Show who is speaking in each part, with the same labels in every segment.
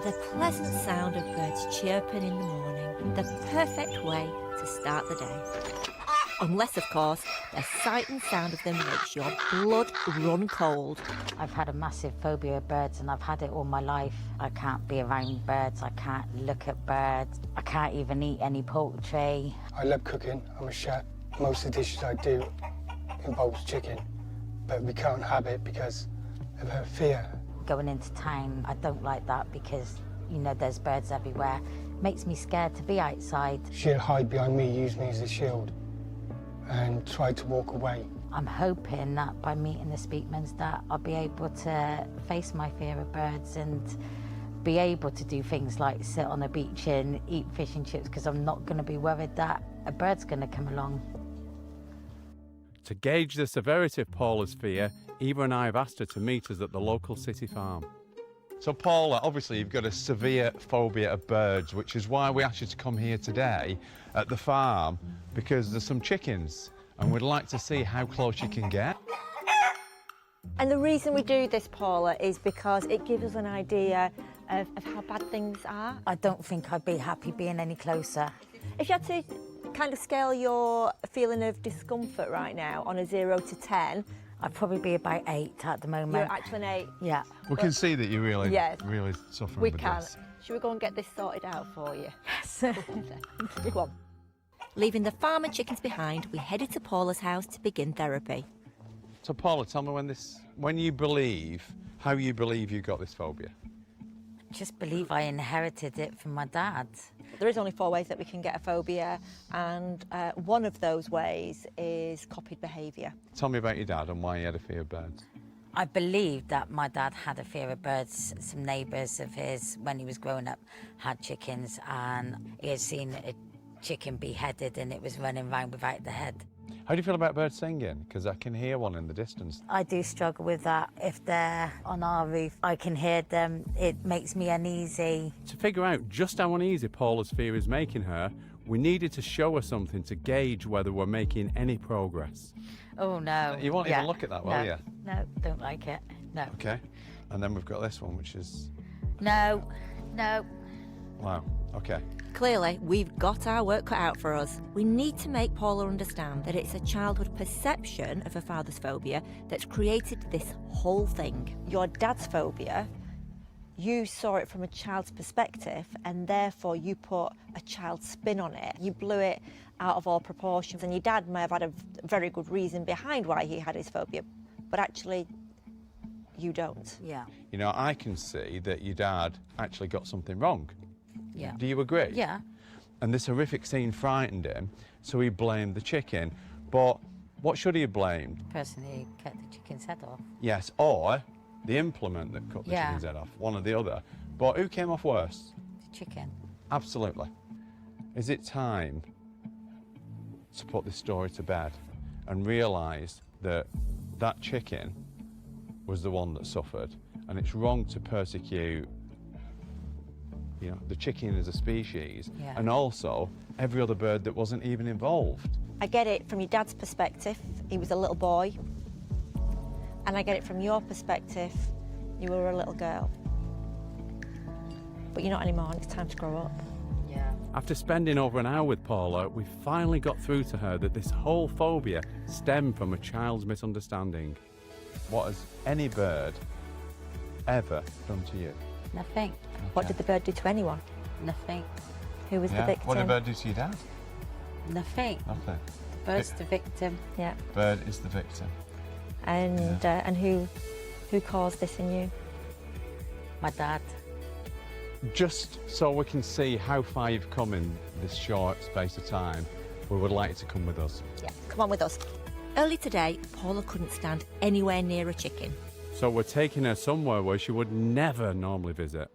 Speaker 1: The pleasant sound of birds chirping in the morning, the perfect way to start the day. Unless, of course, the sight and sound of them makes your blood run cold.
Speaker 2: I've had a massive phobia of birds and I've had it all my life. I can't be around birds, I can't look at birds, I can't even eat any poultry.
Speaker 3: I love cooking, I'm a chef. Most of the dishes I do involves chicken, but we can't have it because of her fear.
Speaker 2: Going into town, I don't like that because, you know, there's birds everywhere. Makes me scared to be outside.
Speaker 3: She'll hide behind me, use me as a shield, and try to walk away.
Speaker 2: I'm hoping that by meeting the Speakmans that I'll be able to face my fear of birds and be able to do things like sit on a beach and eat fish and chips because I'm not going to be worried that a bird's going to come along.
Speaker 4: To gauge the severity of Paula's fear, Eva and I have asked her to meet us at the local city farm. So Paula, obviously you've got a severe phobia of birds, which is why we asked you to come here today at the farm, because there's some chickens and we'd like to see how close you can get.
Speaker 1: And the reason we do this, Paula, is because it gives us an idea of how bad things are.
Speaker 2: I don't think I'd be happy being any closer.
Speaker 1: If you had to kind of scale your feeling of discomfort right now on a 0 to 10,
Speaker 2: I'd probably be about 8 at the moment.
Speaker 1: you're actually an 8.
Speaker 2: Yeah.
Speaker 4: We can see that you're really, really suffering
Speaker 1: We
Speaker 4: with
Speaker 1: can.
Speaker 4: this.
Speaker 1: Should we go and get this sorted out for you?
Speaker 2: Yes.
Speaker 1: Go on. Leaving the farm and chickens behind, we headed to Paula's house to begin therapy.
Speaker 4: So Paula, tell me how you believe you got this phobia.
Speaker 2: Just believe I inherited it from my dad.
Speaker 1: There is only 4 ways that we can get a phobia, and one of those ways is copied behaviour.
Speaker 4: Tell me about your dad and why he had a fear of birds.
Speaker 2: I believe that my dad had a fear of birds. Some neighbours of his, when he was growing up, had chickens and he had seen a chicken beheaded and it was running around without the head.
Speaker 4: How do you feel about birds singing? Because I can hear one in the distance.
Speaker 2: I do struggle with that. If they're on our roof, I can hear them. It makes me uneasy.
Speaker 4: To figure out just how uneasy Paula's fear is making her, we needed to show her something to gauge whether we're making any progress.
Speaker 2: Oh, no.
Speaker 4: You won't even look at that, will you?
Speaker 2: No, don't like it. No.
Speaker 4: Okay. And then we've got this one, which is...
Speaker 2: No.
Speaker 4: Wow. Okay.
Speaker 1: Clearly, we've got our work cut out for us. We need to make Paula understand that it's a childhood perception of her father's phobia that's created this whole thing. Your dad's phobia, you saw it from a child's perspective and therefore you put a child's spin on it. You blew it out of all proportions, and your dad may have had a very good reason behind why he had his phobia, but actually you don't.
Speaker 2: Yeah.
Speaker 4: You know, I can see that your dad actually got something wrong.
Speaker 2: Yeah.
Speaker 4: Do you agree?
Speaker 2: Yeah.
Speaker 4: And this horrific scene frightened him, so he blamed the chicken. But what should he have blamed?
Speaker 2: The person who cut the chicken's head off.
Speaker 4: Yes, or the implement that cut the chicken's head off, one or the other. But who came off worse?
Speaker 2: The chicken.
Speaker 4: Absolutely. Is it time to put this story to bed and realise that that chicken was the one that suffered, and it's wrong to persecute, you know, the chicken as a species, and also every other bird that wasn't even involved?
Speaker 1: I get it from your dad's perspective, he was a little boy, and I get it from your perspective, you were a little girl. But you're not anymore, and it's time to grow up.
Speaker 2: Yeah.
Speaker 4: After spending over an hour with Paula, we finally got through to her that this whole phobia stemmed from a child's misunderstanding. What has any bird ever done to you?
Speaker 2: Nothing.
Speaker 1: What did the bird do to anyone?
Speaker 2: Nothing.
Speaker 1: Who was the victim?
Speaker 4: What did the bird do to your dad?
Speaker 2: Nothing.
Speaker 4: Nothing.
Speaker 2: The bird's the victim.
Speaker 1: Yeah.
Speaker 4: Bird is the victim.
Speaker 1: And who caused this in you?
Speaker 2: My dad.
Speaker 4: Just so we can see how far you've come in this short space of time, we would like you to come with us.
Speaker 1: Yeah, come on with us. Early today, Paula couldn't stand anywhere near a chicken.
Speaker 4: So we're taking her somewhere where she would never normally visit.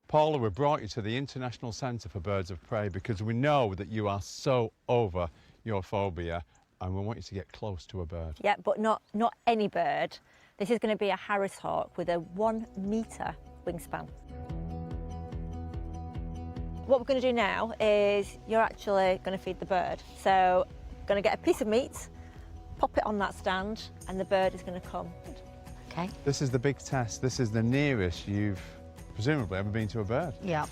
Speaker 4: Paula, we brought you to the International Centre for Birds of Prey because we know that you are so over your phobia and we want you to get close to a bird.
Speaker 1: Yeah, but not any bird. This is going to be a Harris hawk with a 1 metre wingspan. What we're going to do now is you're actually going to feed the bird. So going to get a piece of meat, pop it on that stand, and the bird is going to come.
Speaker 2: Okay.
Speaker 4: This is the big test. This is the nearest you've presumably ever been to a bird.
Speaker 2: Yeah.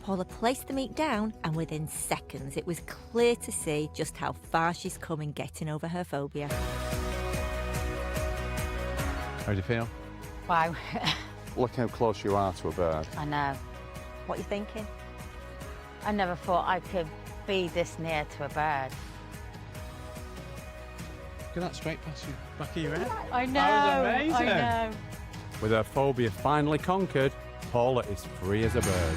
Speaker 1: Paula placed the meat down, and within seconds it was clear to see just how far she's come in getting over her phobia.
Speaker 4: How do you feel?
Speaker 2: Wow.
Speaker 4: Look how close you are to a bird.
Speaker 2: I know.
Speaker 1: What are you thinking?
Speaker 2: I never thought I could be this near to a bird.
Speaker 4: Look at that straight past the back of your head.
Speaker 2: I know.
Speaker 4: That was amazing.
Speaker 2: I know.
Speaker 4: With her phobia finally conquered, Paula is free as a bird.